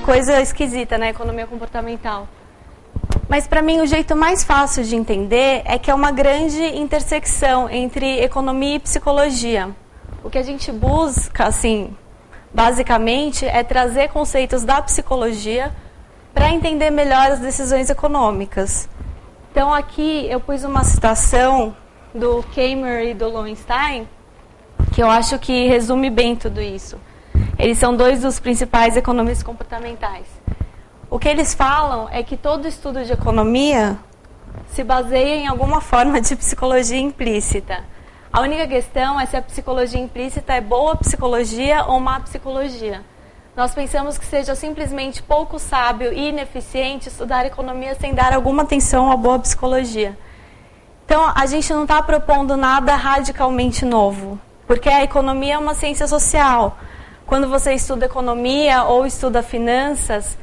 coisa esquisita, né? Economia comportamental. Mas, para mim, o jeito mais fácil de entender é que é uma grande intersecção entre economia e psicologia. O que a gente busca, assim, basicamente, é trazer conceitos da psicologia para entender melhor as decisões econômicas. Então, aqui eu pus uma citação do Kramer e do Lowenstein, que eu acho que resume bem tudo isso. Eles são dois dos principais economistas comportamentais. O que eles falam é que todo estudo de economia se baseia em alguma forma de psicologia implícita. A única questão é se a psicologia implícita é boa psicologia ou má psicologia. Nós pensamos que seja simplesmente pouco sábio e ineficiente estudar economia sem dar alguma atenção à boa psicologia. Então, a gente não está propondo nada radicalmente novo, porque a economia é uma ciência social. Quando você estuda economia ou estuda finanças,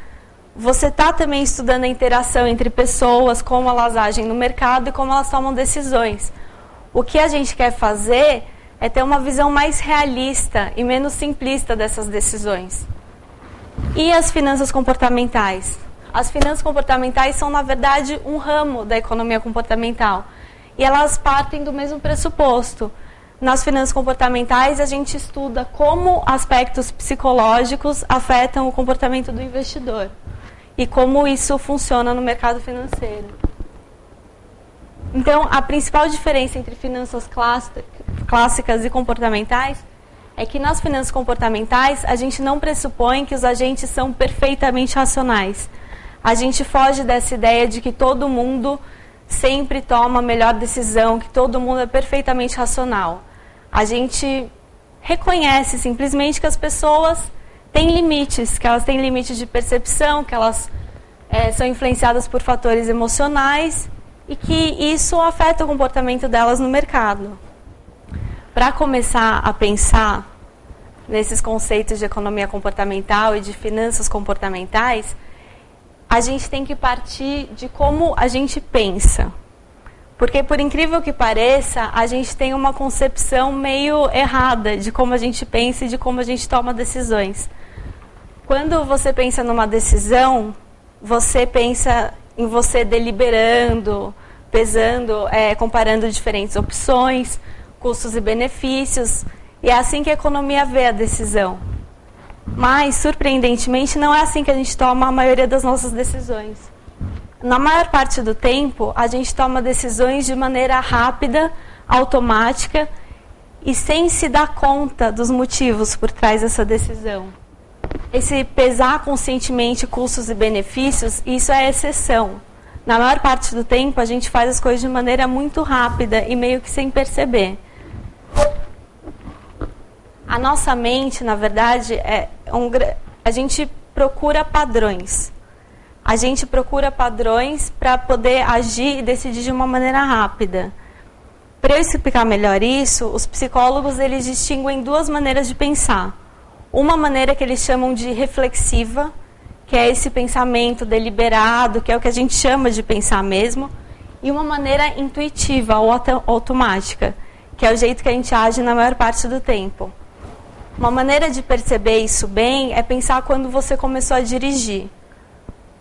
você está também estudando a interação entre pessoas, como elas agem no mercado e como elas tomam decisões. O que a gente quer fazer é ter uma visão mais realista e menos simplista dessas decisões. E as finanças comportamentais? As finanças comportamentais são, na verdade, um ramo da economia comportamental. E elas partem do mesmo pressuposto. Nas finanças comportamentais, a gente estuda como aspectos psicológicos afetam o comportamento do investidor e como isso funciona no mercado financeiro. Então, a principal diferença entre finanças clássicas e comportamentais é que nas finanças comportamentais a gente não pressupõe que os agentes são perfeitamente racionais. A gente foge dessa ideia de que todo mundo sempre toma a melhor decisão, que todo mundo é perfeitamente racional. A gente reconhece simplesmente que as pessoas têm limites, que elas têm limites de percepção, que elas são influenciadas por fatores emocionais e que isso afeta o comportamento delas no mercado. Para começar a pensar nesses conceitos de economia comportamental e de finanças comportamentais, a gente tem que partir de como a gente pensa. Porque, por incrível que pareça, a gente tem uma concepção meio errada de como a gente pensa e de como a gente toma decisões. Quando você pensa numa decisão, você pensa em você deliberando, pesando, comparando diferentes opções, custos e benefícios. E é assim que a economia vê a decisão. Mas, surpreendentemente, não é assim que a gente toma a maioria das nossas decisões. Na maior parte do tempo, a gente toma decisões de maneira rápida, automática e sem se dar conta dos motivos por trás dessa decisão. Esse pesar conscientemente custos e benefícios, isso é exceção. Na maior parte do tempo, a gente faz as coisas de maneira muito rápida e meio que sem perceber. A nossa mente, na verdade, a gente procura padrões. A gente procura padrões para poder agir e decidir de uma maneira rápida. Para eu explicar melhor isso, os psicólogos eles distinguem duas maneiras de pensar. Uma maneira que eles chamam de reflexiva, que é esse pensamento deliberado, que é o que a gente chama de pensar mesmo, e uma maneira intuitiva ou automática, que é o jeito que a gente age na maior parte do tempo. Uma maneira de perceber isso bem é pensar quando você começou a dirigir.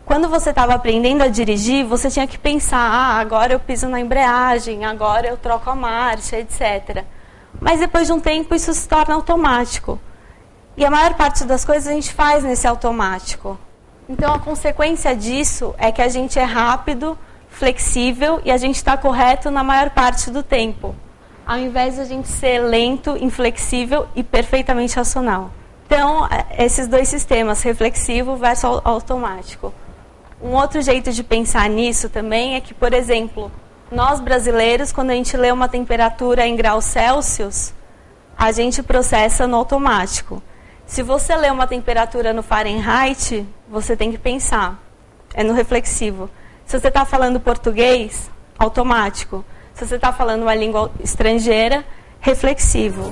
Quando você estava aprendendo a dirigir, você tinha que pensar, agora eu piso na embreagem, agora eu troco a marcha, etc. Mas depois de um tempo isso se torna automático. E a maior parte das coisas a gente faz nesse automático. Então a consequência disso é que a gente é rápido, flexível e a gente está correto na maior parte do tempo. Ao invés de a gente ser lento, inflexível e perfeitamente racional. Então, esses dois sistemas, reflexivo versus automático. Um outro jeito de pensar nisso também é que, por exemplo, nós brasileiros, quando a gente lê uma temperatura em graus Celsius, a gente processa no automático. Se você lê uma temperatura no Fahrenheit, você tem que pensar. É no reflexivo. Se você está falando português, automático. Se você está falando uma língua estrangeira, reflexivo.